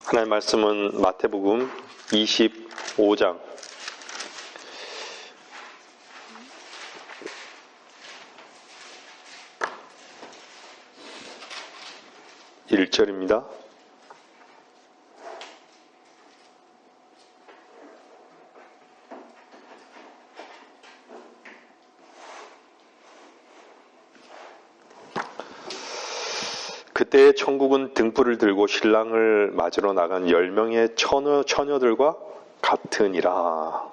하나님의 말씀은 마태복음 25장 1절입니다. 그때 천국은 등불을 들고 신랑을 맞으러 나간 10명의 처녀들과 같으니라.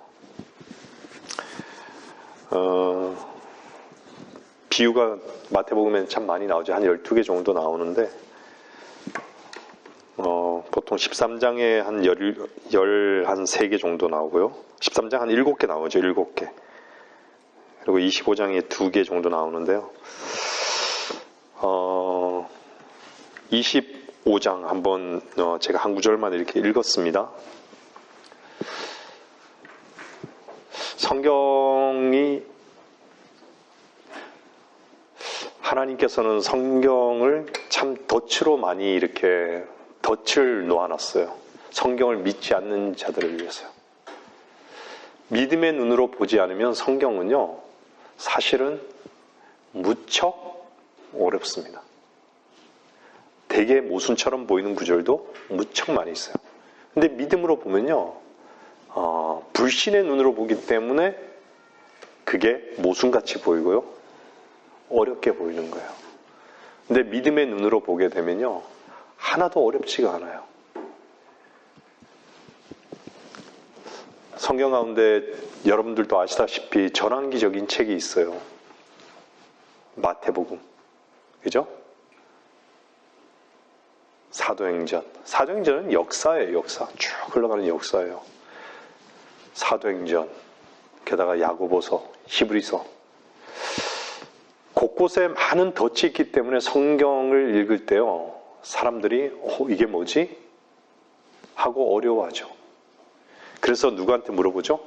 비유가 마태복음에는 참 많이 나오죠. 한 12개 정도 나오는데 보통 13장에 한 13개 정도 나오고요. 13장 한 7개 나오죠. 7개. 그리고 25장에 2개 정도 나오는데요. 25장 한번 제가 한 구절만 이렇게 읽었습니다. 성경이 하나님께서는 성경을 참 덫으로 많이 이렇게 덫을 놓아놨어요. 성경을 믿지 않는 자들을 위해서요. 믿음의 눈으로 보지 않으면 성경은요, 사실은 무척 어렵습니다. 되게 모순처럼 보이는 구절도 무척 많이 있어요. 근데 믿음으로 보면요, 불신의 눈으로 보기 때문에 그게 모순같이 보이고요, 어렵게 보이는 거예요. 근데 믿음의 눈으로 보게 되면요, 하나도 어렵지가 않아요. 성경 가운데 여러분들도 아시다시피 전환기적인 책이 있어요. 마태복음. 그죠? 사도행전. 사도행전은 역사예요, 역사. 쭉 흘러가는 역사예요. 사도행전. 게다가 야고보서, 히브리서. 곳곳에 많은 덫이 있기 때문에 성경을 읽을 때요, 사람들이 이게 뭐지? 하고 어려워하죠. 그래서 누구한테 물어보죠?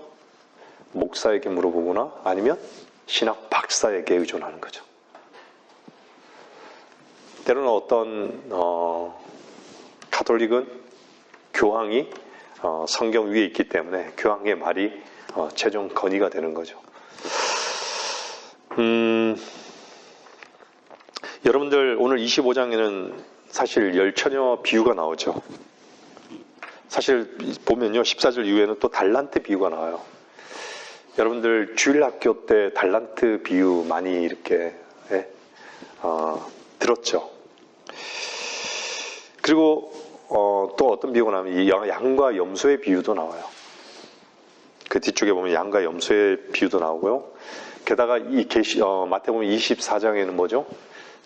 목사에게 물어보거나 아니면 신학 박사에게 의존하는 거죠. 때로는 어떤 가톨릭은 교황이 성경 위에 있기 때문에 교황의 말이 최종 건의가 되는 거죠. 여러분들 오늘 25장에는 사실 열처녀 비유가 나오죠. 사실 보면요, 14절 이후에는 또 달란트 비유가 나와요. 여러분들 주일학교 때 달란트 비유 많이 이렇게 들었죠. 그리고 또 어떤 비유가 나오면 양과 염소의 비유도 나와요. 그 뒤쪽에 보면 양과 염소의 비유도 나오고요. 게다가 마태복음 24장에는 뭐죠?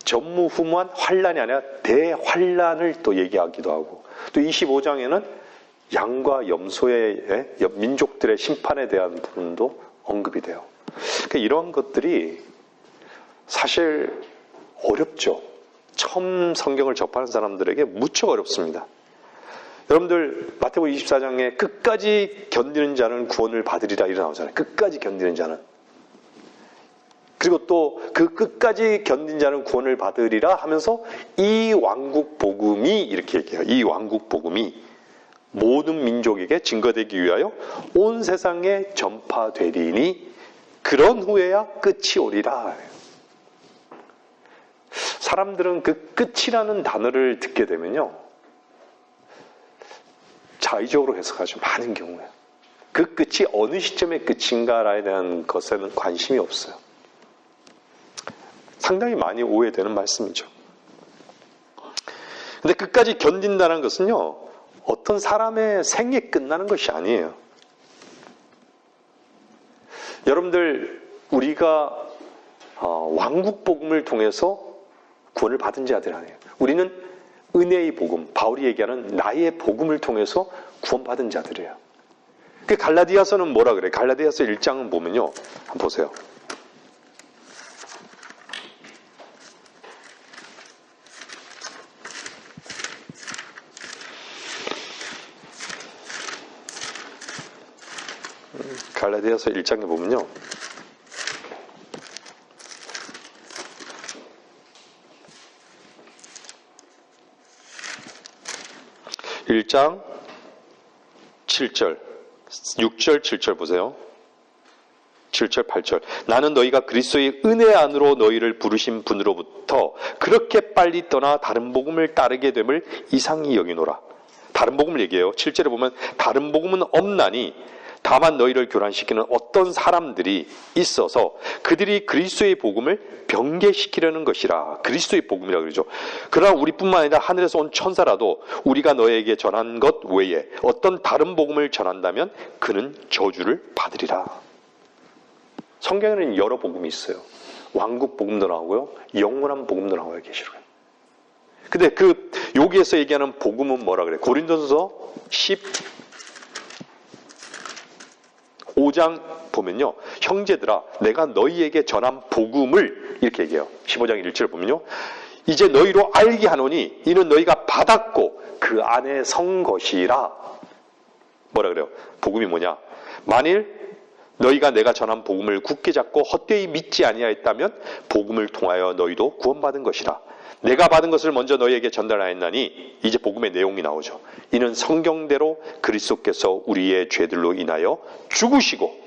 전무후무한 환란이 아니라 대환란을 또 얘기하기도 하고, 또 25장에는 양과 염소의 민족들의 심판에 대한 부분도 언급이 돼요. 그러니까 이러한 것들이 사실 어렵죠. 처음 성경을 접하는 사람들에게 무척 어렵습니다. 여러분들 마태복음 24장에 끝까지 견디는 자는 구원을 받으리라 이렇게 나오잖아요. 끝까지 견디는 자는. 그리고 또 그 끝까지 견딘 자는 구원을 받으리라 하면서 이 왕국 복음이 이렇게 얘기해요. 이 왕국 복음이 모든 민족에게 증거되기 위하여 온 세상에 전파되리니 그런 후에야 끝이 오리라. 사람들은 그 끝이라는 단어를 듣게 되면요, 자의적으로 해석하죠. 많은 경우에. 그 끝이 어느 시점의 끝인가에 대한 것에는 관심이 없어요. 상당히 많이 오해되는 말씀이죠. 근데 끝까지 견딘다는 것은요, 어떤 사람의 생이 끝나는 것이 아니에요. 여러분들, 우리가 왕국 복음을 통해서 구원을 받은 자들 아니에요. 우리는 은혜의 복음, 바울이 얘기하는 나의 복음을 통해서 구원받은 자들이에요. 그 갈라디아서는 뭐라 그래요? 갈라디아서 1장은 보면요, 한번 보세요. 갈라디아서 1장에 보면요, 1절 1장 7절, 6절, 7절 보세요. 7절, 8절. 나는 너희가 그리스도의 은혜 안으로 너희를 부르신 분으로부터 그렇게 빨리 떠나 다른 복음을 따르게 됨을 이상히 여기노라. 다른 복음을 얘기해요. 7절에 보면 다른 복음은 없나니 다만 너희를 교란시키는 어떤 사람들이 있어서 그들이 그리스도의 복음을 변개시키려는 것이라. 그리스도의 복음이라고 그러죠. 그러나 우리뿐만 아니라 하늘에서 온 천사라도 우리가 너에게 전한 것 외에 어떤 다른 복음을 전한다면 그는 저주를 받으리라. 성경에는 여러 복음이 있어요. 왕국 복음도 나오고요. 영원한 복음도 나와요. 계시록에. 근데 여기에서 얘기하는 복음은 뭐라 그래요? 고린도전서 15장 보면요. 형제들아 내가 너희에게 전한 복음을 이렇게 얘기해요. 15장 1절 보면요. 이제 너희로 알게 하노니 이는 너희가 받았고 그 안에 선 것이라. 뭐라 그래요? 복음이 뭐냐? 만일 너희가 내가 전한 복음을 굳게 잡고 헛되이 믿지 아니하였다면 복음을 통하여 너희도 구원받은 것이라. 내가 받은 것을 먼저 너희에게 전달하였나니 이제 복음의 내용이 나오죠. 이는 성경대로 그리스도께서 우리의 죄들로 인하여 죽으시고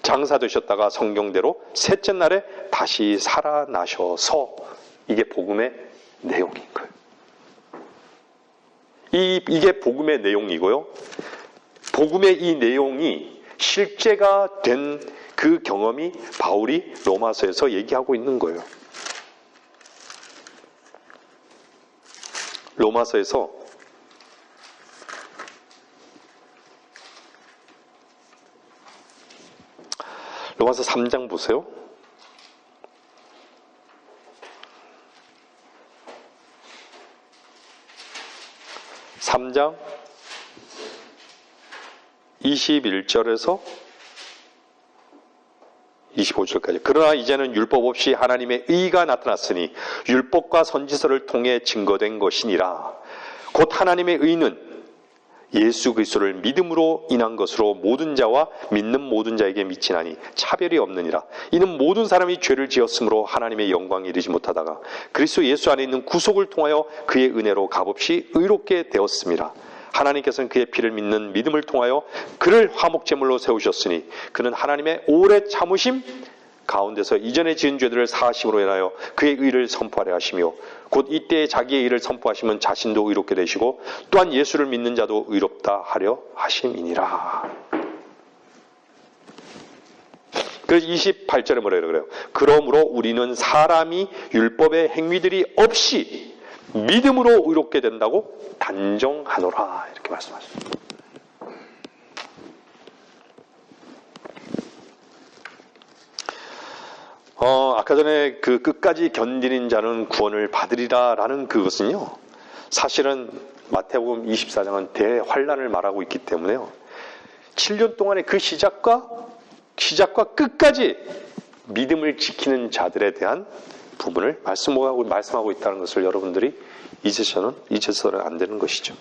장사되셨다가 성경대로 셋째 날에 다시 살아나셔서 이게 복음의 내용인 거예요. 이게 복음의 내용이고요. 복음의 이 내용이 실제가 된 그 경험이 바울이 로마서에서 얘기하고 있는 거예요. 로마서 3장 보세요. (3장) 21절에서 25절까지. 그러나 이제는 율법 없이 하나님의 의가 나타났으니 율법과 선지서를 통해 증거된 것이니라. 곧 하나님의 의는 예수 그리스도를 믿음으로 인한 것으로 모든 자와 믿는 모든 자에게 미치나니 차별이 없느니라. 이는 모든 사람이 죄를 지었으므로 하나님의 영광에 이르지 못하다가 그리스도 예수 안에 있는 구속을 통하여 그의 은혜로 값없이 의롭게 되었습니다. 하나님께서는 그의 피를 믿는 믿음을 통하여 그를 화목제물로 세우셨으니 그는 하나님의 오래 참으심 가운데서 이전에 지은 죄들을 사하심으로 인하여 그의 의를 선포하려 하시며 곧 이때에 자기의 의를 선포하시면 자신도 의롭게 되시고 또한 예수를 믿는 자도 의롭다 하려 하심이니라. 그래서 28절에 뭐라 그래요? 그러므로 우리는 사람이 율법의 행위들이 없이 믿음으로 의롭게 된다고 단정하노라. 이렇게 말씀하셨습니다. 아까 전에 그 끝까지 견디는 자는 구원을 받으리라 라는 그것은요, 사실은 마태복음 24장은 대환란을 말하고 있기 때문에요. 7년 동안의 그 시작과 끝까지 믿음을 지키는 자들에 대한 부분을 말씀하고 있다는 것을 여러분들이 잊으셔서는 안 되는 것이죠.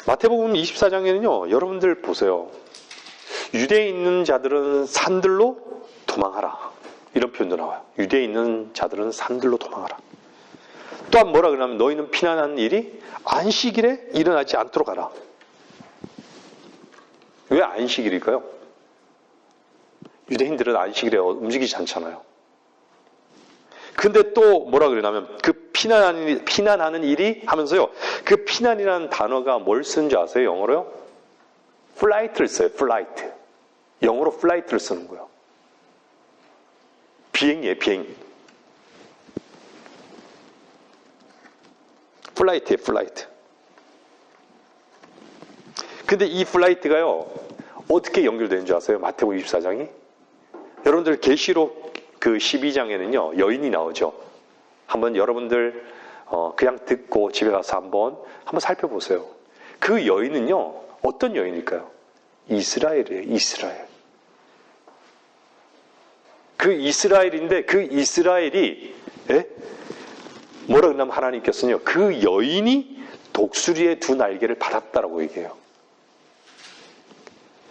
마태복음 24장에는요, 여러분들 보세요. 유대에 있는 자들은 산들로 도망하라. 이런 표현도 나와요. 유대에 있는 자들은 산들로 도망하라. 또한 뭐라 그러냐면 너희는 피난하는 일이 안식일에 일어나지 않도록 하라. 왜 안식일일까요? 유대인들은 안식일에 움직이지 않잖아요. 근데 또 뭐라 그러냐면 그 피난하는 일이 하면서요. 그 피난이라는 단어가 뭘 쓰는지 아세요? 영어로요? 플라이트를 써요. 플라이트. 영어로 플라이트를 쓰는 거예요. 비행이에요. 비행. 플라이트예요. 플라이트. 근데 이 플라이트가요. 어떻게 연결되는 줄 아세요? 마태복음 24장이? 여러분들 계시록 그 12장에는요. 여인이 나오죠. 한번 여러분들 그냥 듣고 집에 가서 한번 살펴보세요. 그 여인은요. 어떤 여인일까요? 이스라엘이에요. 이스라엘. 그 이스라엘인데 그 이스라엘이 뭐라 그러냐면 하나님께서는요. 그 여인이 독수리의 두 날개를 받았다라고 얘기해요.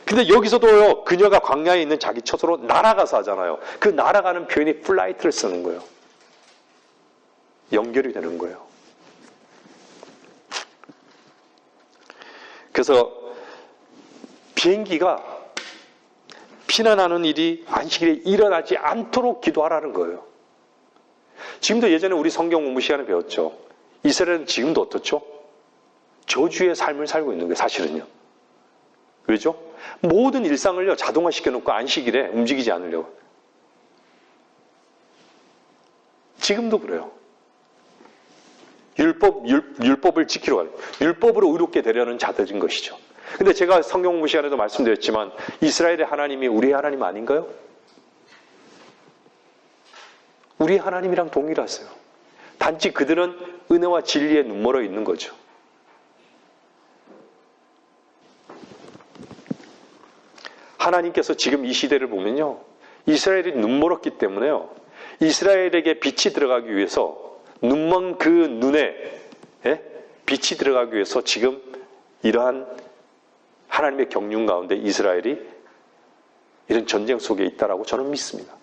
근데 여기서도요. 그녀가 광야에 있는 자기 처소로 날아가서 하잖아요. 그 날아가는 표현이 플라이트를 쓰는 거예요. 연결이 되는 거예요. 그래서 비행기가 피난하는 일이 안식일에 일어나지 않도록 기도하라는 거예요. 지금도 예전에 우리 성경 공부 시간에 배웠죠. 이스라엘은 지금도 어떻죠? 저주의 삶을 살고 있는 거예요, 사실은요. 왜죠? 모든 일상을요, 자동화 시켜놓고 안식일에 움직이지 않으려고. 지금도 그래요. 율법을 지키러 가요. 율법으로 의롭게 되려는 자들인 것이죠. 근데 제가 성경 공부 시간에도 말씀드렸지만 이스라엘의 하나님이 우리의 하나님 아닌가요? 우리의 하나님이랑 동일하세요. 단지 그들은 은혜와 진리에 눈멀어 있는 거죠. 하나님께서 지금 이 시대를 보면요, 이스라엘이 눈멀었기 때문에요, 이스라엘에게 빛이 들어가기 위해서 눈먼 그 눈에 빛이 들어가기 위해서 지금 이러한 하나님의 경륜 가운데 이스라엘이 이런 전쟁 속에 있다라고 저는 믿습니다.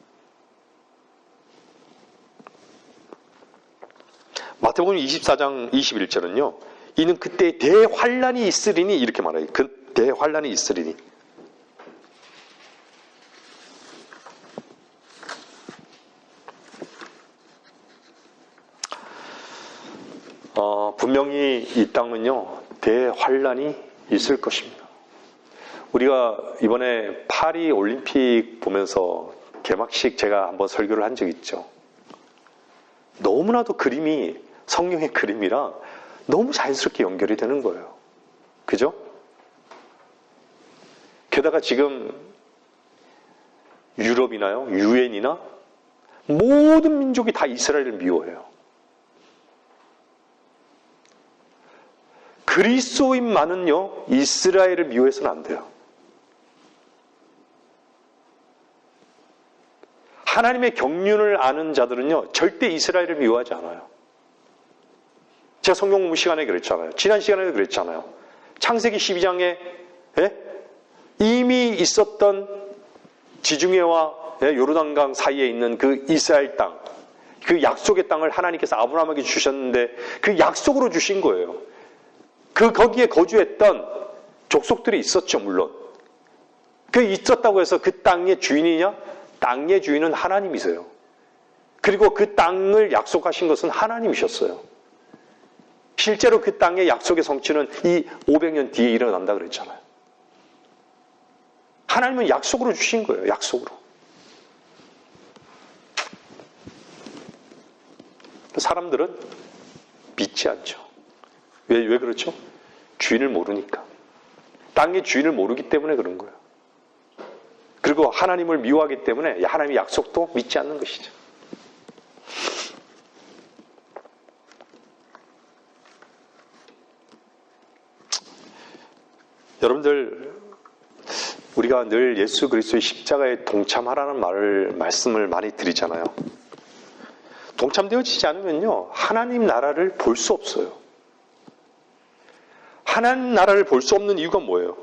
마태복음 24장 21절은요, 이는 그때 대환란이 있으리니 이렇게 말해요. 그 대환란이 있으리니. 분명히 이 땅은요, 대환란이 있을 것입니다. 우리가 이번에 파리 올림픽 보면서 개막식 제가 한번 설교를 한 적 있죠. 너무나도 그림이 성령의 그림이라 너무 자연스럽게 연결이 되는 거예요. 그죠? 게다가 지금 유럽이나요, 유엔이나 모든 민족이 다 이스라엘을 미워해요. 그리스도인만은요, 이스라엘을 미워해서는 안 돼요. 하나님의 경륜을 아는 자들은요, 절대 이스라엘을 미워하지 않아요. 제가 성경 공부 시간에 그랬잖아요. 지난 시간에도 그랬잖아요. 창세기 12장에 이미 있었던 지중해와 요르단강 사이에 있는 그 이스라엘 땅, 그 약속의 땅을 하나님께서 아브라함에게 주셨는데 그 약속으로 주신 거예요. 거기에 거주했던 족속들이 있었죠, 물론. 그 있었다고 해서 그 땅의 주인이냐? 땅의 주인은 하나님이세요. 그리고 그 땅을 약속하신 것은 하나님이셨어요. 실제로 그 땅의 약속의 성취는 이 500년 뒤에 일어난다 그랬잖아요. 하나님은 약속으로 주신 거예요, 약속으로. 사람들은 믿지 않죠. 왜 그렇죠? 주인을 모르니까. 땅의 주인을 모르기 때문에 그런 거예요. 그리고 하나님을 미워하기 때문에 하나님의 약속도 믿지 않는 것이죠. 여러분들, 우리가 늘 예수 그리스도의 십자가에 동참하라는 말씀을 많이 드리잖아요. 동참되어지지 않으면요, 하나님 나라를 볼 수 없어요. 하나님 나라를 볼 수 없는 이유가 뭐예요?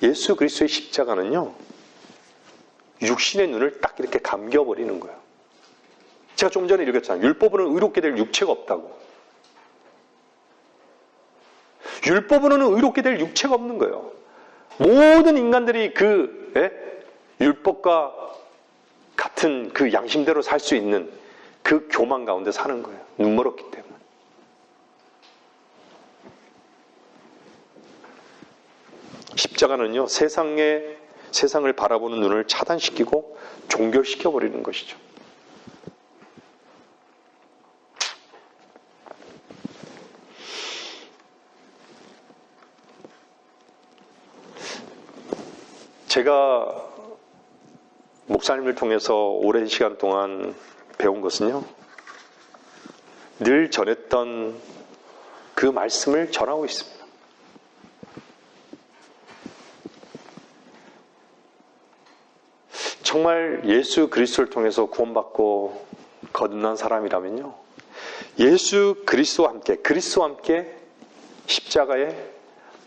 예수 그리스도의 십자가는요, 육신의 눈을 딱 이렇게 감겨버리는 거예요. 제가 좀 전에 읽었잖아요. 율법으로는 의롭게 될 육체가 없다고. 율법으로는 의롭게 될 육체가 없는 거예요. 모든 인간들이 그 율법과 같은 그 양심대로 살 수 있는 그 교만 가운데 사는 거예요. 눈멀었기 때문에. 십자가는요, 세상을 바라보는 눈을 차단시키고 종결시켜버리는 것이죠. 제가 목사님을 통해서 오랜 시간 동안 배운 것은요, 늘 전했던 그 말씀을 전하고 있습니다. 정말 예수 그리스도를 통해서 구원받고 거듭난 사람이라면요, 예수 그리스도와 함께 십자가에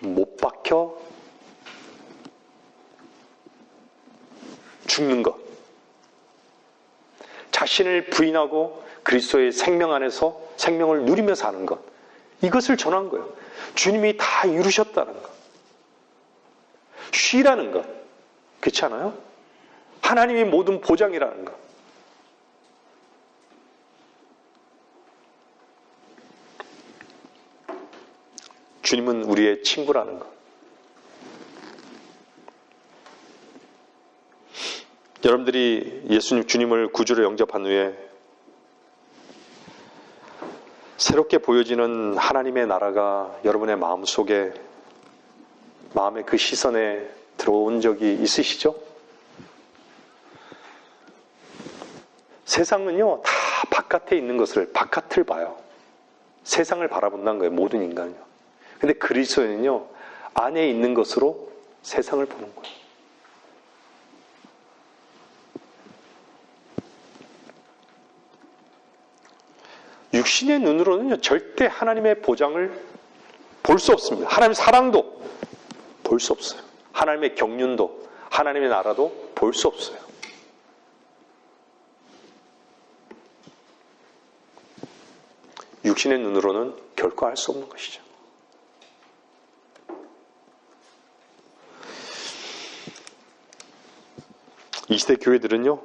못 박혀 죽는 것, 자신을 부인하고 그리스도의 생명 안에서 생명을 누리며 사는 것. 이것을 전한 거예요. 주님이 다 이루셨다는 것. 쉬라는 것. 그렇지 않아요? 하나님이 모든 보장이라는 것. 주님은 우리의 친구라는 것. 여러분들이 예수님 주님을 구주로 영접한 후에 새롭게 보여지는 하나님의 나라가 여러분의 마음속에, 마음의 그 시선에 들어온 적이 있으시죠? 세상은요, 다 바깥에 있는 것을, 바깥을 봐요. 세상을 바라본다는 거예요, 모든 인간은요. 근데 그리스도는요, 안에 있는 것으로 세상을 보는 거예요. 육신의 눈으로는요, 절대 하나님의 보장을 볼 수 없습니다. 하나님의 사랑도 볼 수 없어요. 하나님의 경륜도, 하나님의 나라도 볼 수 없어요. 육신의 눈으로는 결코 알 수 없는 것이죠. 이 시대 교회들은요,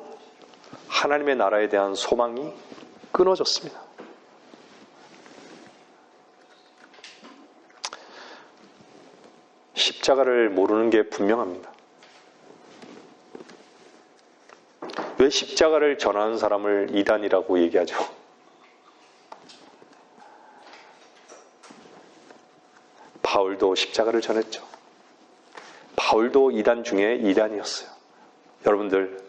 하나님의 나라에 대한 소망이 끊어졌습니다. 십자가를 모르는 게 분명합니다. 왜 십자가를 전하는 사람을 이단이라고 얘기하죠? 바울도 십자가를 전했죠. 바울도 이단 중에 이단이었어요. 여러분들,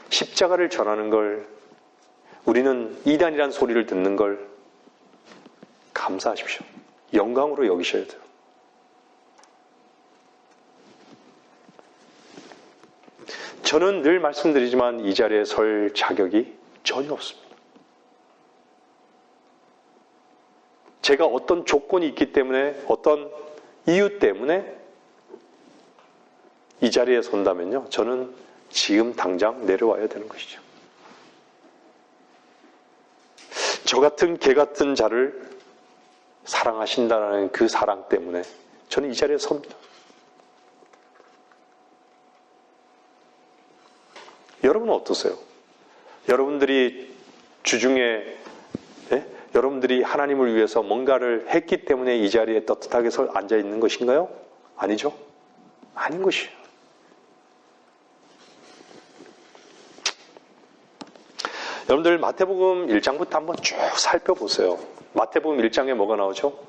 십자가를 전하는 걸, 우리는 이단이란 소리를 듣는 걸 감사하십시오. 영광으로 여기셔야 돼요. 저는 늘 말씀드리지만 이 자리에 설 자격이 전혀 없습니다. 제가 어떤 조건이 있기 때문에, 어떤 이유 때문에 이 자리에 선다면요, 저는 지금 당장 내려와야 되는 것이죠. 저 같은 개 같은 자를 사랑하신다는 그 사랑 때문에 저는 이 자리에 섭니다. 여러분은 어떠세요? 여러분들이 주중에 여러분들이 하나님을 위해서 뭔가를 했기 때문에 이 자리에 떳떳하게 앉아 있는 것인가요? 아니죠? 아닌 것이에요. 여러분들 마태복음 1장부터 한번 쭉 살펴보세요. 마태복음 1장에 뭐가 나오죠?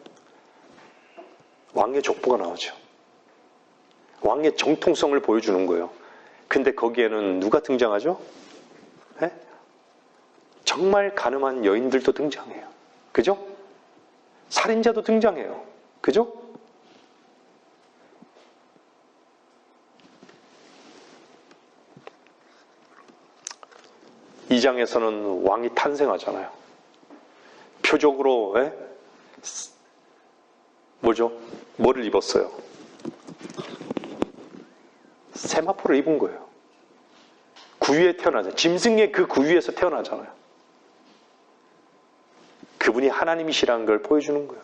왕의 족보가 나오죠. 왕의 정통성을 보여주는 거예요. 근데 거기에는 누가 등장하죠? 네? 정말 가늠한 여인들도 등장해요. 그죠? 살인자도 등장해요. 그죠? 이 장에서는 왕이 탄생하잖아요. 표적으로 뭐죠? 뭐를 입었어요? 세마포를 입은 거예요. 구유에 태어나잖아요. 짐승의 그 구유에서 태어나잖아요. 그분이 하나님이시라는 걸 보여주는 거예요.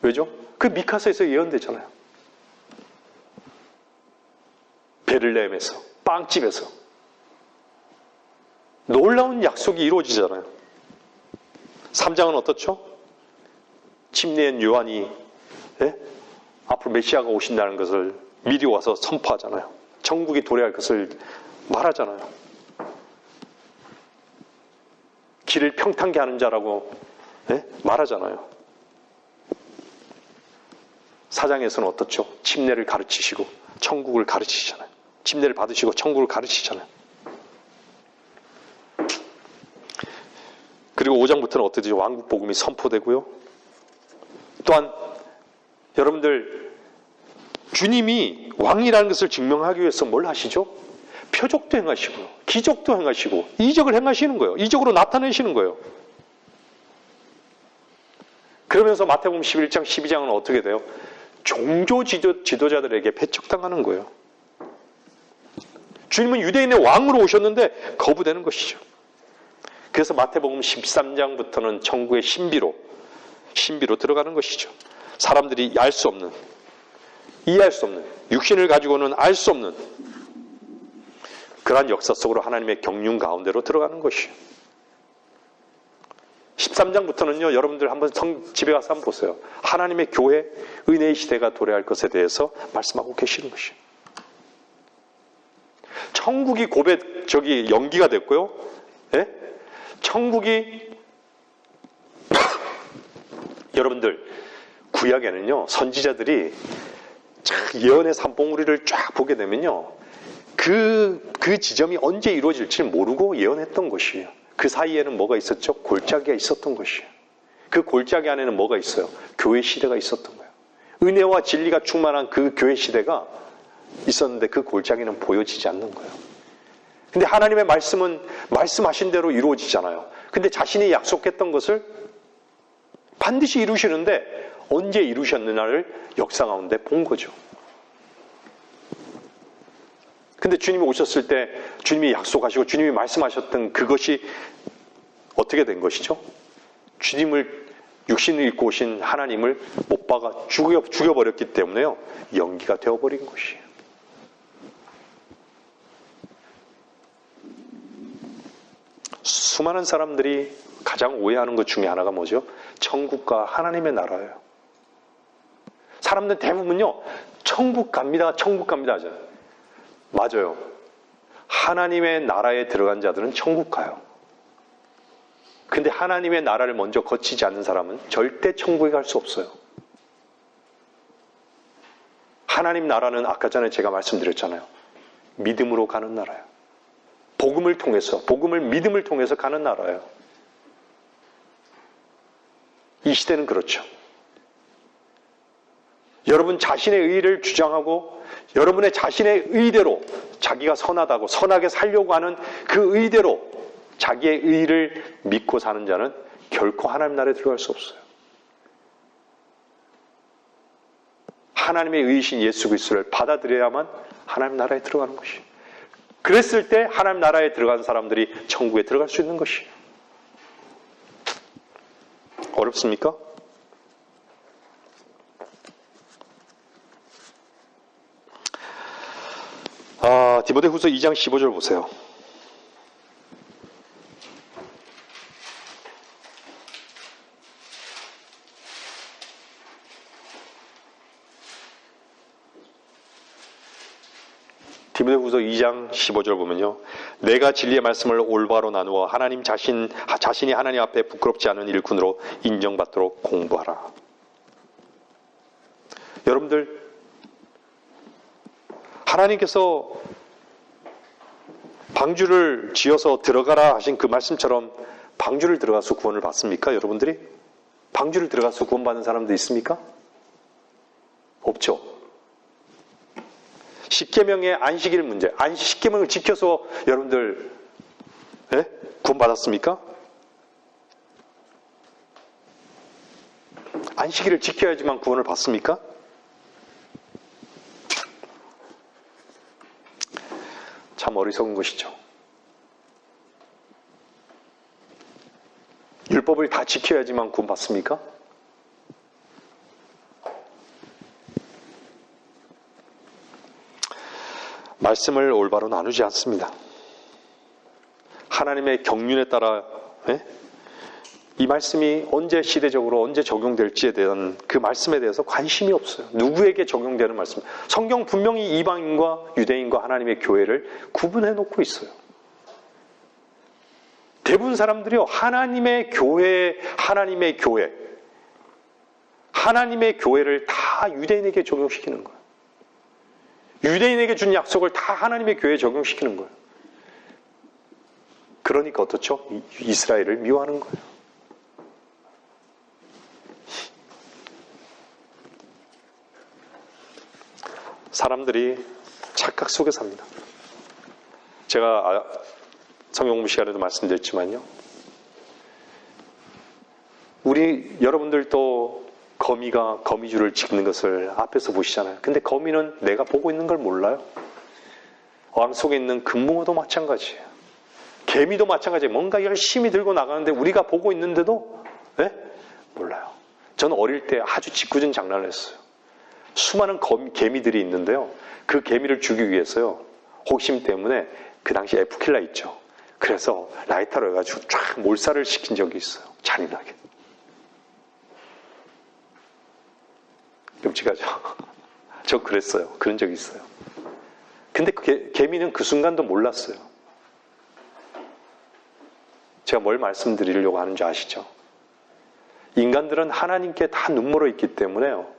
왜죠? 그 미카서에서 예언되잖아요. 베들레헴에서, 빵집에서 놀라운 약속이 이루어지잖아요. 3장은 어떻죠? 침례한 요한이 앞으로 메시아가 오신다는 것을 미리 와서 선포하잖아요. 천국이 도래할 것을 말하잖아요. 길을 평탄케 하는 자라고 말하잖아요. 4장에서는 어떻죠? 침례를 가르치시고 천국을 가르치시잖아요. 침례를 받으시고 천국을 가르치잖아요. 그리고 5장부터는 어떻게 왕국 복음이 선포되고요. 또한 여러분들, 주님이 왕이라는 것을 증명하기 위해서 뭘 하시죠? 표적도 행하시고 기적도 행하시고 이적을 행하시는 거예요. 이적으로 나타내시는 거예요. 그러면서 마태복음 11장, 12장은 어떻게 돼요? 종교 지도자들에게 배척당하는 거예요. 주님은 유대인의 왕으로 오셨는데 거부되는 것이죠. 그래서 마태복음 13장부터는 천국의 신비로 들어가는 것이죠. 사람들이 알 수 없는, 이해할 수 없는, 육신을 가지고는 알 수 없는 그러한 역사 속으로 하나님의 경륜 가운데로 들어가는 것이에요. 13장부터는요, 여러분들 한번 집에 가서 한번 보세요. 하나님의 교회, 은혜의 시대가 도래할 것에 대해서 말씀하고 계시는 것이에요. 천국이 연기가 됐고요. 예? 천국이 여러분들 구약에는요, 선지자들이 예언의 산봉우리를 쫙 보게 되면요, 그 지점이 언제 이루어질지 모르고 예언했던 것이에요. 그 사이에는 뭐가 있었죠? 골짜기가 있었던 것이에요. 그 골짜기 안에는 뭐가 있어요? 교회 시대가 있었던 거예요. 은혜와 진리가 충만한 그 교회 시대가 있었는데 그 골짜기는 보여지지 않는 거예요. 근데 하나님의 말씀은 말씀하신 대로 이루어지잖아요. 근데 자신이 약속했던 것을 반드시 이루시는데 언제 이루셨느냐를 역사 가운데 본 거죠. 근데 주님이 오셨을 때 주님이 약속하시고 주님이 말씀하셨던 그것이 어떻게 된 것이죠? 주님을 육신을 입고 오신 하나님을 못 박아 죽여버렸기 때문에요. 연기가 되어버린 것이에요. 수많은 사람들이 가장 오해하는 것 중에 하나가 뭐죠? 천국과 하나님의 나라예요. 사람들 대부분요, 천국 갑니다 하잖아요. 맞아요. 하나님의 나라에 들어간 자들은 천국 가요. 근데 하나님의 나라를 먼저 거치지 않는 사람은 절대 천국에 갈 수 없어요. 하나님 나라는 아까 전에 제가 말씀드렸잖아요. 믿음으로 가는 나라예요. 믿음을 통해서 가는 나라예요. 이 시대는 그렇죠. 여러분 자신의 의의를 주장하고 여러분의 자신의 의대로 자기가 선하다고 선하게 살려고 하는 그 의대로 자기의 의의를 믿고 사는 자는 결코 하나님 나라에 들어갈 수 없어요. 하나님의 의이신 예수 그리스도를 받아들여야만 하나님 나라에 들어가는 것이에요. 그랬을 때 하나님 나라에 들어간 사람들이 천국에 들어갈 수 있는 것이에요. 어렵습니까? 디모데후서 2장 15절 보세요. 디모데후서 2장 15절 보면요. 내가 진리의 말씀을 올바로 나누어 하나님 자신이 하나님 앞에 부끄럽지 않은 일꾼으로 인정받도록 공부하라. 여러분들 하나님께서 방주를 지어서 들어가라 하신 그 말씀처럼 방주를 들어가서 구원을 받습니까? 여러분들이? 방주를 들어가서 구원받는 사람도 있습니까? 없죠. 십계명의 안식일 문제, 10계명을 지켜서 여러분들 구원받았습니까? 안식일을 지켜야지만 구원을 받습니까? 참 어리석은 것이죠. 율법을 다 지켜야지만 구원받습니까? 말씀을 올바로 나누지 않습니다. 하나님의 경륜에 따라 이 말씀이 언제 시대적으로 언제 적용될지에 대한 그 말씀에 대해서 관심이 없어요. 누구에게 적용되는 말씀. 성경 분명히 이방인과 유대인과 하나님의 교회를 구분해 놓고 있어요. 대부분 사람들이요, 하나님의 교회를 다 유대인에게 적용시키는 거예요. 유대인에게 준 약속을 다 하나님의 교회에 적용시키는 거예요. 그러니까 어떻죠? 이스라엘을 미워하는 거예요. 사람들이 착각 속에 삽니다. 제가 성경 공부 시간에도 말씀드렸지만요. 여러분들도 거미가 거미줄을 찍는 것을 앞에서 보시잖아요. 근데 거미는 내가 보고 있는 걸 몰라요. 어항 속에 있는 금붕어도 마찬가지예요. 개미도 마찬가지예요. 뭔가 열심히 들고 나가는데 우리가 보고 있는데도 몰라요. 저는 어릴 때 아주 짓궂은 장난을 했어요. 수많은 개미들이 있는데요. 그 개미를 죽이기 위해서요. 호기심 때문에 그 당시 에프킬라 있죠. 그래서 라이터로 해가지고 쫙 몰살을 시킨 적이 있어요. 잔인하게. 끔찍하죠. 저 그랬어요. 그런 적이 있어요. 근데 개미는 그 순간도 몰랐어요. 제가 뭘 말씀드리려고 하는지 아시죠? 인간들은 하나님께 다 눈멀어 있기 때문에요.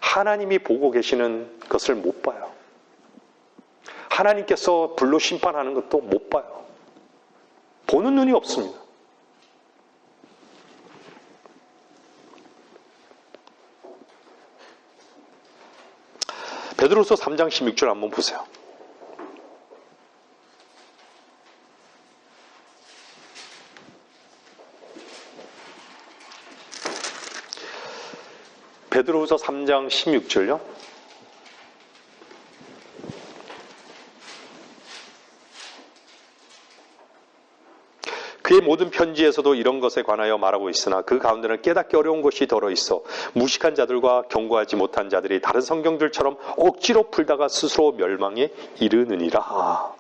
하나님이 보고 계시는 것을 못 봐요. 하나님께서 불로 심판하는 것도 못 봐요. 보는 눈이 없습니다. 베드로서 3장 16절 한번 보세요. 베드로서 3장 16절요. 그의 모든 편지에서도 이런 것에 관하여 말하고 있으나 그 가운데는 깨닫기 어려운 것이 더러 있어 무식한 자들과 경고하지 못한 자들이 다른 성경들처럼 억지로 풀다가 스스로 멸망에 이르느니라.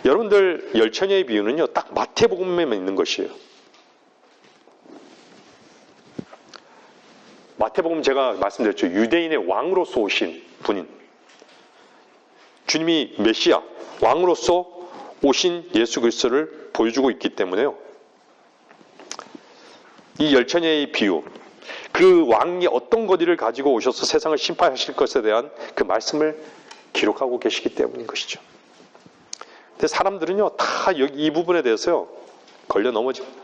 여러분들 열처녀의 비유는요, 딱 마태복음에 있는 것이에요. 마태복음 제가 말씀드렸죠. 유대인의 왕으로서 오신 분인 주님이 메시아 왕으로서 오신 예수 그리스도를 보여주고 있기 때문에요. 이 열처녀의 비유, 그 왕이 어떤 거리를 가지고 오셔서 세상을 심판하실 것에 대한 그 말씀을 기록하고 계시기 때문인 것이죠. 근데 사람들은요, 다 여기 이 부분에 대해서요, 걸려 넘어집니다.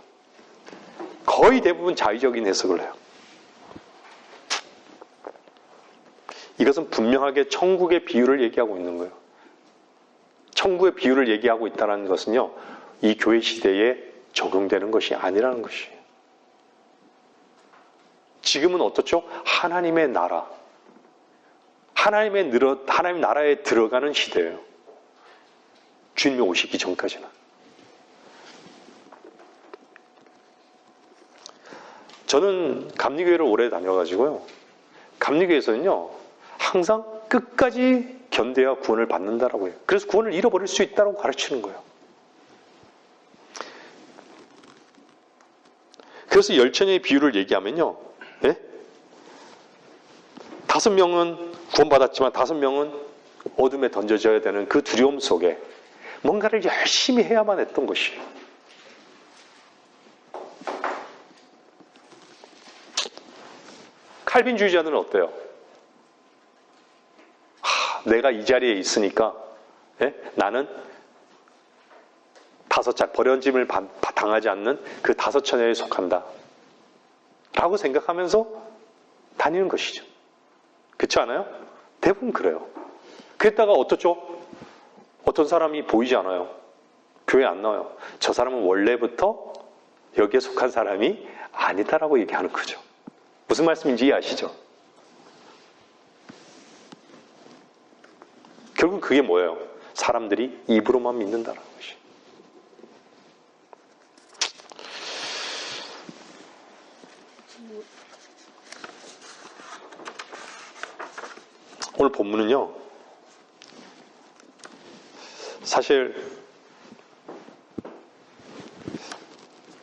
거의 대부분 자의적인 해석을 해요. 이것은 분명하게 천국의 비유를 얘기하고 있는 거예요. 천국의 비유를 얘기하고 있다는 것은요, 이 교회 시대에 적용되는 것이 아니라는 것이에요. 지금은 어떻죠? 하나님의 나라, 하나님 나라에 들어가는 시대예요. 주님이 오시기 전까지는. 저는 감리교회를 오래 다녀가지고요, 감리교회에서는요, 항상 끝까지 견뎌야 구원을 받는다라고 해요. 그래서 구원을 잃어버릴 수 있다고 가르치는 거예요. 그래서 열처녀의 비유를 얘기하면요, 5명은 구원받았지만 5명은 어둠에 던져져야 되는 그 두려움 속에 뭔가를 열심히 해야만 했던 것이에요. 칼빈주의자들은 어때요? 내가 이 자리에 있으니까 나는 버려짐을 당하지 않는 그 5처녀에 속한다 라고 생각하면서 다니는 것이죠. 그렇지 않아요? 대부분 그래요. 그랬다가 어떻죠? 어떤 사람이 보이지 않아요. 교회 안 나와요. 저 사람은 원래부터 여기에 속한 사람이 아니다라고 얘기하는 거죠. 무슨 말씀인지 이해하시죠? 결국 그게 뭐예요? 사람들이 입으로만 믿는다는 것이. 오늘 본문은요, 사실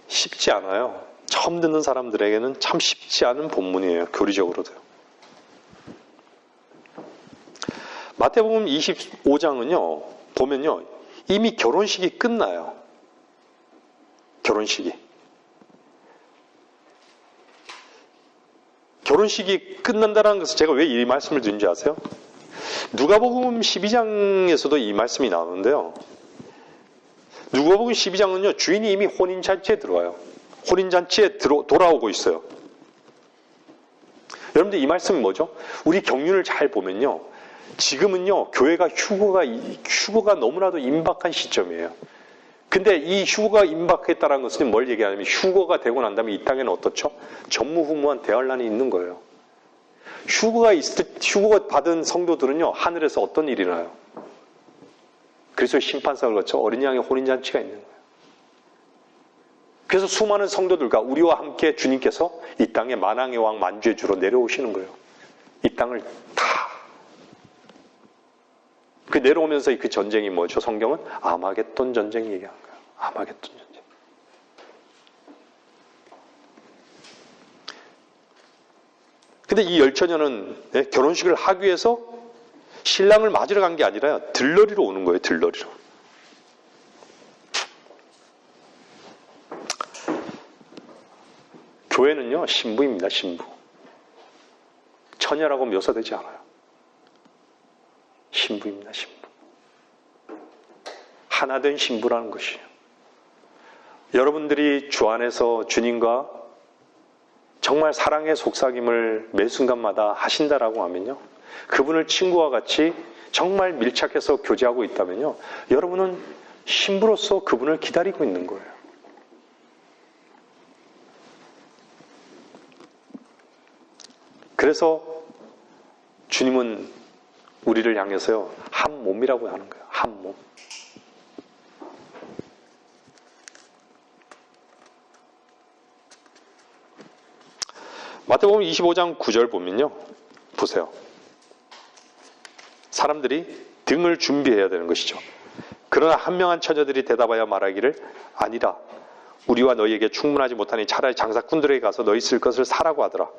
쉽지 않아요. 처음 듣는 사람들에게는 참 쉽지 않은 본문이에요. 교리적으로도요. 마태복음 25장은요, 보면요, 이미 결혼식이 끝나요. 결혼식이 끝난다는 것은 제가 왜 이 말씀을 드린지 아세요? 누가복음 12장에서도 이 말씀이 나오는데요. 누가복음 12장은요, 주인이 이미 혼인잔치에 들어와요. 혼인잔치에 돌아오고 있어요. 여러분들 이 말씀은 뭐죠? 우리 경륜을 잘 보면요, 지금은요, 교회가 휴거가 너무나도 임박한 시점이에요. 근데 이 휴거가 임박했다는 것은 뭘 얘기하냐면, 휴거가 되고 난 다음에 이 땅에는 어떻죠? 전무후무한 대환란이 있는 거예요. 휴거가 받은 성도들은요, 하늘에서 어떤 일이 나요? 그리스도의 심판상을 거쳐 어린 양의 혼인잔치가 있는 거예요. 그래서 수많은 성도들과 우리와 함께 주님께서 이 땅에 만왕의 왕 만주의 주로 내려오시는 거예요. 이 땅을 다. 그 내려오면서 그 전쟁이 뭐죠? 성경은 아마겟돈 전쟁 얘기하는 거예요. 아마겟돈 전쟁. 근데 이 열처녀는 결혼식을 하기 위해서 신랑을 맞으러 간 게 아니라 들러리로 오는 거예요. 들러리로. 교회는요, 신부입니다. 신부. 처녀라고 묘사되지 않아요. 신부입니다. 신부. 하나된 신부라는 것이에요. 여러분들이 주 안에서 주님과 정말 사랑의 속삭임을 매 순간마다 하신다라고 하면요, 그분을 친구와 같이 정말 밀착해서 교제하고 있다면요, 여러분은 신부로서 그분을 기다리고 있는 거예요. 그래서 주님은 우리를 향해서요, 한 몸이라고 하는 거예요. 한 몸. 마태복음 25장 9절 보면요, 보세요. 사람들이 등을 준비해야 되는 것이죠. 그러나 한명한 처녀들이 대답하여 말하기를 아니라 우리와 너희에게 충분하지 못하니 차라리 장사꾼들에게 가서 너희 쓸 것을 사라고 하더라.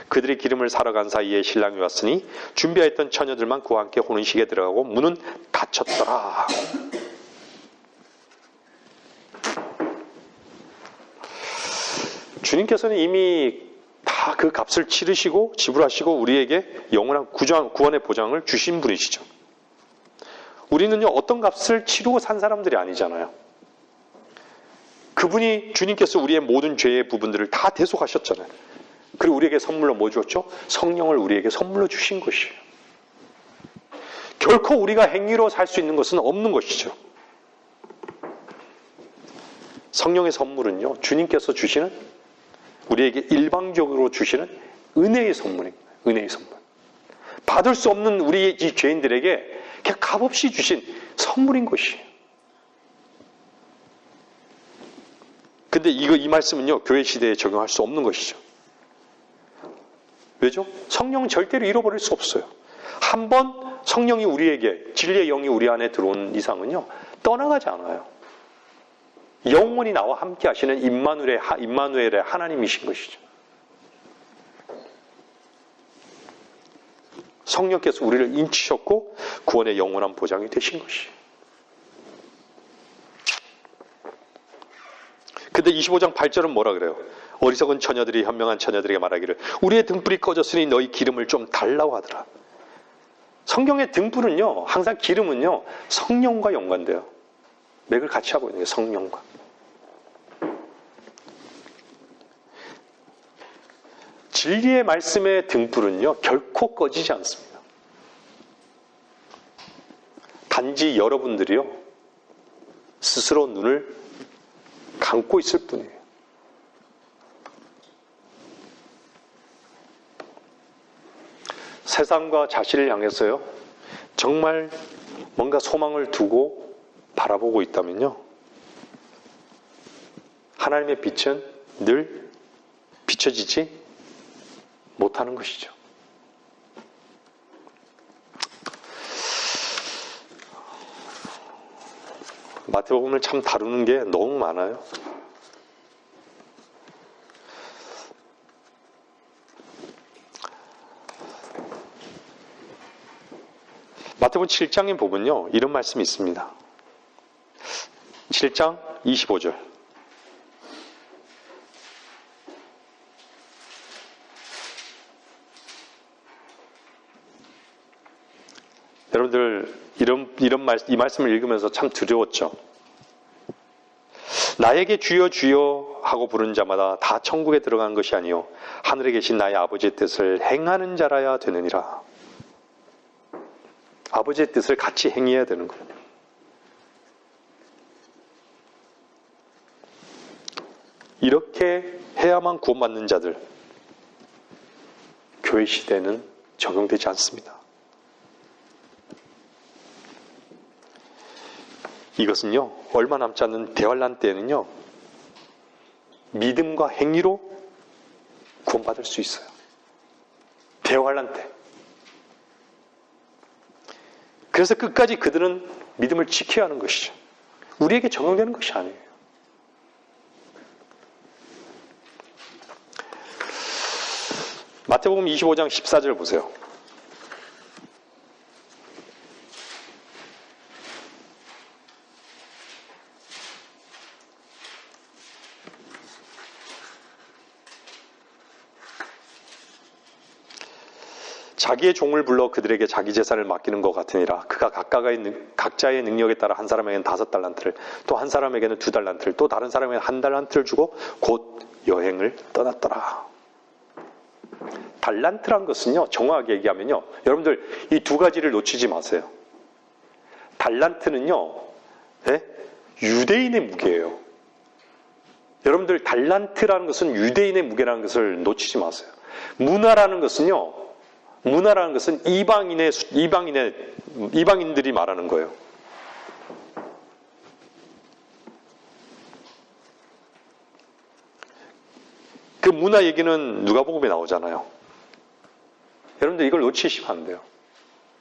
그들이 기름을 사러 간 사이에 신랑이 왔으니 준비하였던 처녀들만 그와 함께 혼인식에 들어가고 문은 닫혔더라. 주님께서는 이미 다 그 값을 치르시고 지불하시고 우리에게 영원한 구원의 보장을 주신 분이시죠. 우리는요, 어떤 값을 치르고 산 사람들이 아니잖아요. 그분이, 주님께서 우리의 모든 죄의 부분들을 다 대속하셨잖아요. 그리고 우리에게 선물로 뭐 주었죠? 성령을 우리에게 선물로 주신 것이에요. 결코 우리가 행위로 살 수 있는 것은 없는 것이죠. 성령의 선물은요, 주님께서 주시는, 우리에게 일방적으로 주시는 은혜의 선물입니다. 은혜의 선물. 받을 수 없는 우리 이 죄인들에게 그냥 값없이 주신 선물인 것이에요. 근데 이 말씀은요, 교회 시대에 적용할 수 없는 것이죠. 왜죠? 성령은 절대로 잃어버릴 수 없어요. 한번 성령이 우리에게, 진리의 영이 우리 안에 들어온 이상은요, 떠나가지 않아요. 영원히 나와 함께 하시는 임마누엘의 하나님이신 것이죠. 성령께서 우리를 인치셨고 구원의 영원한 보장이 되신 것이에요. 근데 25장 8절은 뭐라 그래요? 어리석은 처녀들이 현명한 처녀들에게 말하기를 우리의 등불이 꺼졌으니 너희 기름을 좀 달라고 하더라. 성경의 등불은요, 항상 기름은요, 성령과 연관돼요. 맥을 같이 하고 있는 게 성령과. 진리의 말씀의 등불은요, 결코 꺼지지 않습니다. 단지 여러분들이요, 스스로 눈을 감고 있을 뿐이에요. 세상과 자신을 향해서요, 정말 뭔가 소망을 두고 바라보고 있다면요, 하나님의 빛은 늘 비춰지지 못하는 것이죠. 마태복음을 참 다루는 게 너무 많아요. 마태복음 7장에 보면요, 이런 말씀이 있습니다. 7장 25절. 여러분들 이 말씀을 읽으면서 참 두려웠죠. 나에게 주여 주여 하고 부르는 자마다 다 천국에 들어간 것이 아니요 하늘에 계신 나의 아버지의 뜻을 행하는 자라야 되느니라. 아버지의 뜻을 같이 행해야 되는 거예요. 이렇게 해야만 구원받는 자들, 교회 시대는 적용되지 않습니다. 이것은요, 얼마 남지 않는 대환란 때에는요, 믿음과 행위로 구원받을 수 있어요. 대환란 때. 그래서 끝까지 그들은 믿음을 지켜야 하는 것이죠. 우리에게 적용되는 것이 아니에요. 마태복음 25장 14절 보세요. 자기의 종을 불러 그들에게 자기 재산을 맡기는 것 같으니라. 그가 각자의 능력에 따라 한 사람에게는 5달란트를, 또 한 사람에게는 2달란트를, 또 다른 사람에게는 1달란트를 주고 곧 여행을 떠났더라. 달란트란 것은요, 정확하게 얘기하면요, 여러분들 이 두 가지를 놓치지 마세요. 달란트는요, 유대인의 무게예요. 여러분들 여러분들 것은 유대인의 무게라는 것을 놓치지 마세요. 문화라는 것은 이방인들이 말하는 거예요. 그 문화 얘기는 누가복음에 나오잖아요. 여러분들 이걸 놓치시면 안 돼요.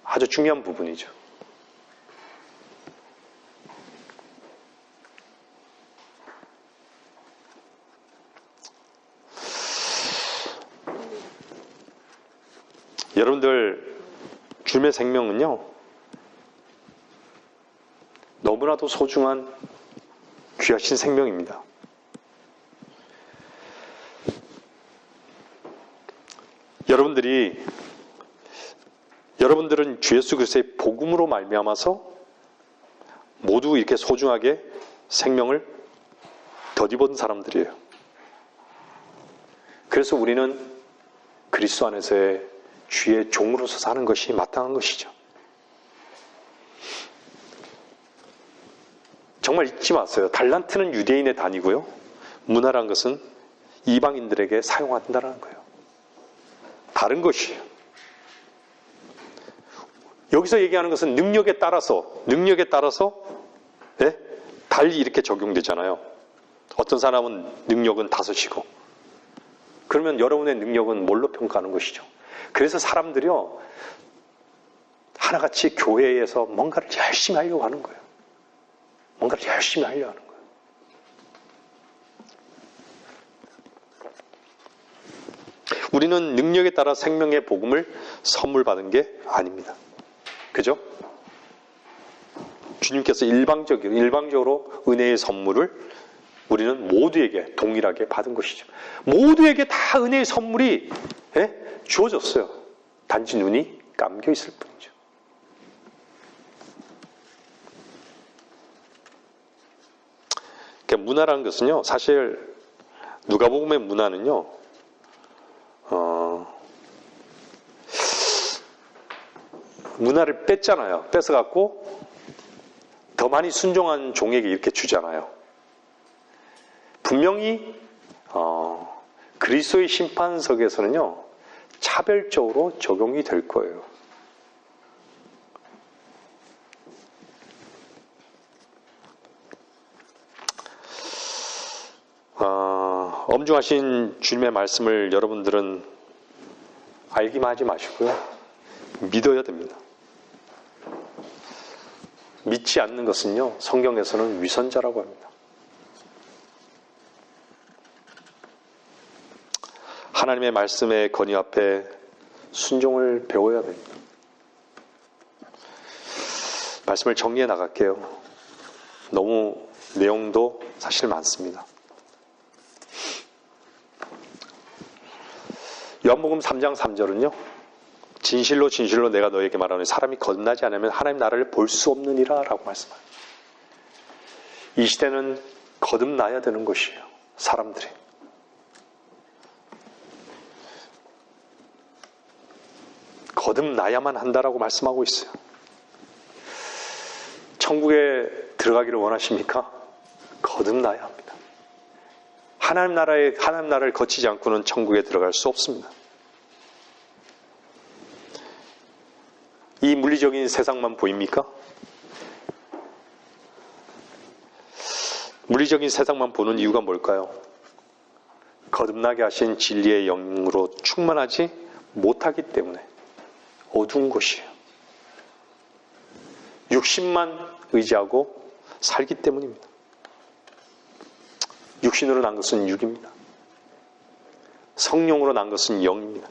아주 중요한 부분이죠. 여러분들 주님의 생명은요, 너무나도 소중한 귀하신 생명입니다. 여러분들은 주 예수 그리스도의 복음으로 말미암아서 모두 이렇게 소중하게 생명을 덧입은 사람들이에요. 그래서 우리는 그리스도 안에서의 주의 종으로서 사는 것이 마땅한 것이죠. 정말 잊지 마세요. 달란트는 유대인의 단위고요, 문화란 것은 이방인들에게 사용한다는 거예요. 다른 것이에요. 여기서 얘기하는 것은 능력에 따라서 달리 이렇게 적용되잖아요. 어떤 사람은 능력은 5이고, 그러면 여러분의 능력은 뭘로 평가하는 것이죠? 그래서 사람들이요, 하나같이 교회에서 뭔가를 열심히 하려고 하는 거예요. 뭔가를 열심히 하려고 하는 거예요. 우리는 능력에 따라 생명의 복음을 선물 받은 게 아닙니다. 그죠? 주님께서 일방적으로 은혜의 선물을 우리는 모두에게 동일하게 받은 것이죠. 모두에게 다 은혜의 선물이 주어졌어요. 단지 눈이 감겨 있을 뿐이죠. 그러니까 문화라는 것은요, 사실 누가복음의 문화는요, 문화를 뺐잖아요. 뺏어갖고 더 많이 순종한 종에게 이렇게 주잖아요. 분명히 그리스도의 심판석에서는요, 차별적으로 적용이 될 거예요. 엄중하신 주님의 말씀을 여러분들은 알기만 하지 마시고요, 믿어야 됩니다. 믿지 않는 것은요, 성경에서는 위선자라고 합니다. 하나님의 말씀의 권위 앞에 순종을 배워야 됩니다. 말씀을 정리해 나갈게요. 너무 내용도 사실 많습니다. 요한복음 3장 3절은요, 진실로 진실로 내가 너에게 말하노니 사람이 거듭나지 않으면 하나님 나라를 볼 수 없느니라 라고 말씀합니다. 이 시대는 거듭나야 되는 것이에요. 사람들이. 거듭나야만 한다라고 말씀하고 있어요. 천국에 들어가기를 원하십니까? 거듭나야 합니다. 하나님 나라를 거치지 않고는 천국에 들어갈 수 없습니다. 이 물리적인 세상만 보입니까? 물리적인 세상만 보는 이유가 뭘까요? 거듭나게 하신 진리의 영으로 충만하지 못하기 때문에 어두운 것이에요. 육신만 의지하고 살기 때문입니다. 육신으로 난 것은 육입니다. 성령으로 난 것은 영입니다.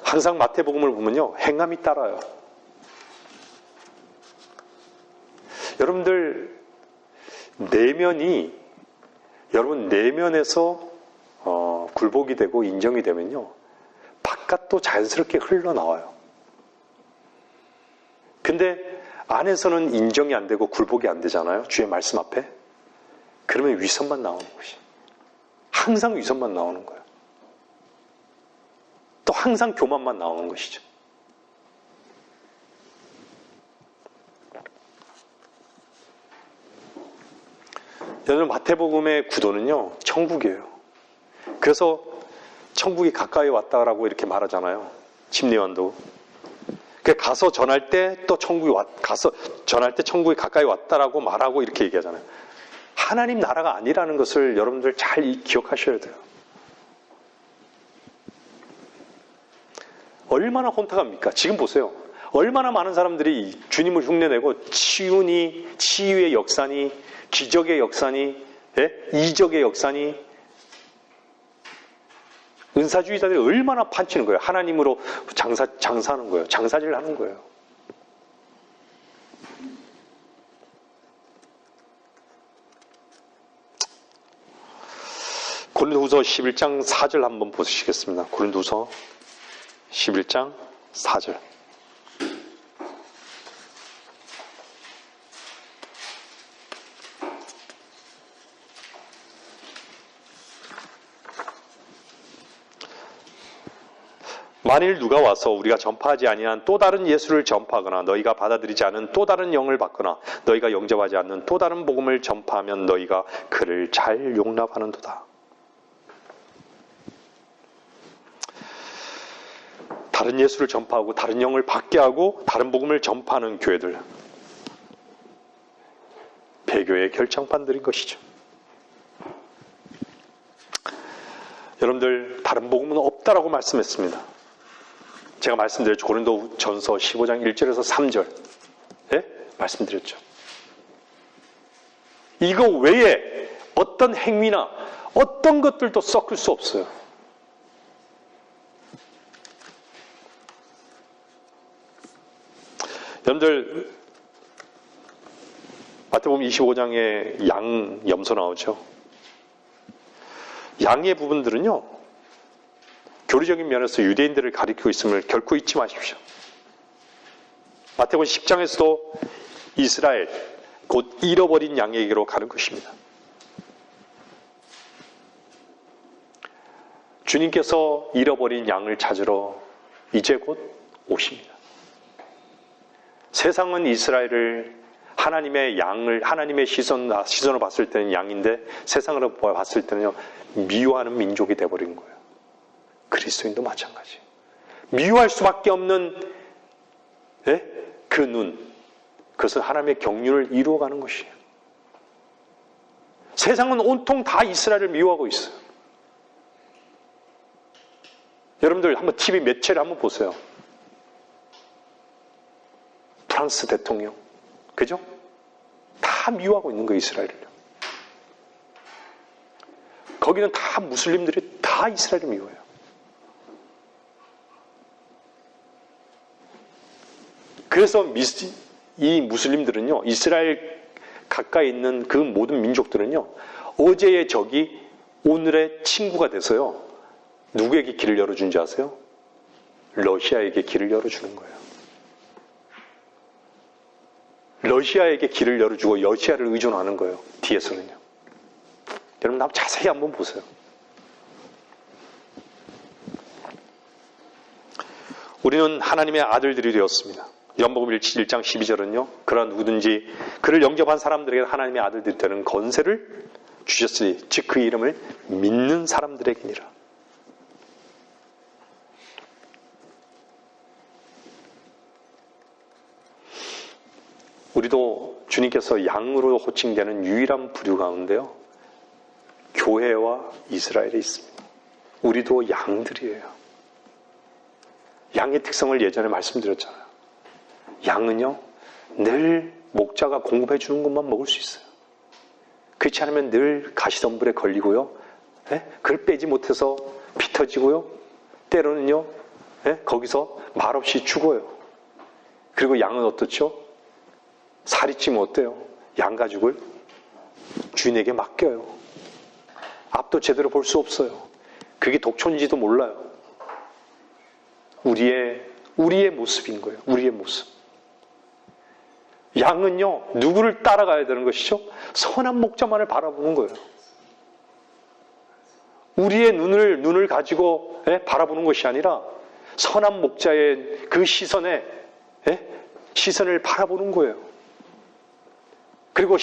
항상 마태복음을 보면요, 행함이 따라요. 여러분들 여러분 내면에서 굴복이 되고 인정이 되면요, 바깥도 자연스럽게 흘러나와요. 근데 안에서는 인정이 안 되고 굴복이 안 되잖아요, 주의 말씀 앞에. 그러면 위선만 나오는 것이. 항상 위선만 나오는 거예요. 또 항상 교만만 나오는 것이죠. 여러분, 마태복음의 구도는요, 천국이에요. 그래서 천국이 가까이 왔다라고 이렇게 말하잖아요. 심리완도. 가서 전할 때 또 가서 전할 때 천국이 가까이 왔다라고 말하고 이렇게 얘기하잖아요. 하나님 나라가 아니라는 것을 여러분들 잘 기억하셔야 돼요. 얼마나 혼탁합니까? 지금 보세요. 얼마나 많은 사람들이 주님을 흉내내고 치유의 역사니, 기적의 역사니, 이적의 역사니, 은사주의자들이 얼마나 판치는 거예요. 하나님으로 장사하는 거예요. 장사질 하는 거예요. 고린도후서 11장 4절 한번 보시겠습니다. 고린도후서 11장 4절. 만일 누가 와서 우리가 전파하지 아니한 또 다른 예수를 전파하거나 너희가 받아들이지 않은 또 다른 영을 받거나 너희가 영접하지 않는 또 다른 복음을 전파하면 너희가 그를 잘 용납하는도다. 다른 예수를 전파하고 다른 영을 받게 하고 다른 복음을 전파하는 교회들, 배교의 결정판들인 것이죠. 여러분들, 다른 복음은 없다라고 말씀했습니다. 제가 말씀드렸죠. 고린도전서 15장 1절에서 3절 말씀드렸죠. 이거 외에 어떤 행위나 어떤 것들도 섞을 수 없어요. 여러분들, 마태복음 25장에 양 염소 나오죠. 양의 부분들은요, 교리적인 면에서 유대인들을 가리키고 있음을 결코 잊지 마십시오. 마태복음 10장에서도 이스라엘, 곧 잃어버린 양에게로 가는 것입니다. 주님께서 잃어버린 양을 찾으러 이제 곧 오십니다. 세상은 이스라엘을 하나님의 양을, 하나님의 시선으로 봤을 때는 양인데 세상으로 봤을 때는요, 미워하는 민족이 되어버린 거예요. 그리스도인도 마찬가지예요. 미워할 수밖에 없는 그 눈, 그것은 하나님의 경륜을 이루어가는 것이에요. 세상은 온통 다 이스라엘을 미워하고 있어요. 여러분들 한번 TV 매체를 한번 보세요. 프랑스 대통령, 그죠? 다 미워하고 있는 거예요, 이스라엘을. 거기는 다 무슬림들이 다 이스라엘을 미워해요. 그래서 이 무슬림들은요, 이스라엘 가까이 있는 그 모든 민족들은요, 어제의 적이 오늘의 친구가 돼서요, 누구에게 길을 열어준지 아세요? 러시아에게 길을 열어주는 거예요. 러시아에게 길을 열어주고 러시아를 의존하는 거예요. 뒤에서는요. 여러분, 한번 자세히 한번 보세요. 우리는 하나님의 아들들이 되었습니다. 요한복음 1장 12절은요. 그러나 누구든지 그를 영접한 사람들에게 하나님의 아들들이 되는 권세를 주셨으니 즉 그 이름을 믿는 사람들에게니라. 우리도 주님께서 양으로 호칭되는 유일한 부류 가운데요, 교회와 이스라엘이 있습니다. 우리도 양들이에요. 양의 특성을 예전에 말씀드렸잖아요. 양은요, 늘 목자가 공급해 주는 것만 먹을 수 있어요. 그렇지 않으면 늘 가시덤불에 걸리고요, 그걸 빼지 못해서 피 터지고요, 때로는요, 거기서 말없이 죽어요. 그리고 양은 어떻죠? 살이 찌면 어때요? 양 가죽을 주인에게 맡겨요. 앞도 제대로 볼 수 없어요. 그게 독초인지도 몰라요. 우리의 모습인 거예요. 우리의 모습. 양은요, 누구를 따라가야 되는 것이죠? 선한 목자만을 바라보는 거예요. 우리의 눈을 가지고 바라보는 것이 아니라 선한 목자의 그 시선을 바라보는 거예요. 그리고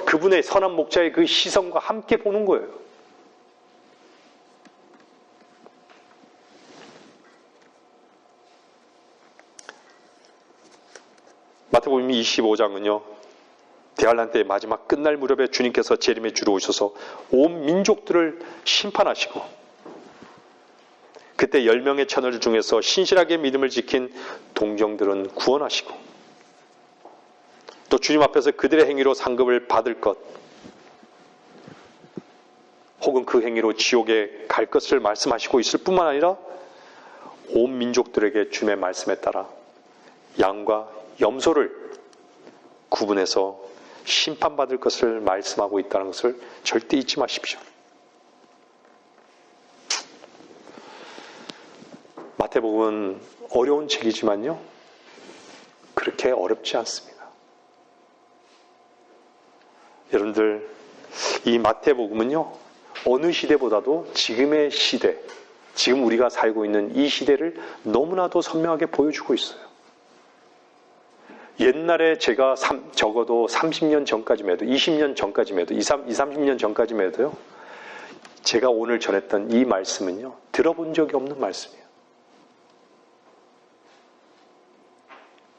그분의 선한 목자의 그 시선과 함께 보는 거예요. 마태복음 25장은요, 대환란 때의 마지막 끝날 무렵에 주님께서 재림의 주로 오셔서 온 민족들을 심판하시고, 그때 10명의 처녀들 중에서 신실하게 믿음을 지킨 동정들은 구원하시고, 또 주님 앞에서 그들의 행위로 상급을 받을 것, 혹은 그 행위로 지옥에 갈 것을 말씀하시고 있을 뿐만 아니라 온 민족들에게 주님의 말씀에 따라 양과 염소를 구분해서 심판받을 것을 말씀하고 있다는 것을 절대 잊지 마십시오. 마태복음은 어려운 책이지만요, 그렇게 어렵지 않습니다. 여러분들, 이 마태복음은요, 어느 시대보다도 지금의 시대, 지금 우리가 살고 있는 이 시대를 너무나도 선명하게 보여주고 있어요. 옛날에 제가 적어도 30년 전까지만 해도, 20년 전까지만 해도, 30년 전까지만 해도요, 제가 오늘 전했던 이 말씀은요, 들어본 적이 없는 말씀이에요.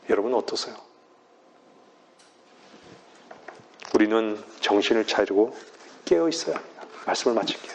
여러분 어떠세요? 우리는 정신을 차리고 깨어 있어야 합니다. 말씀을 마칠게요.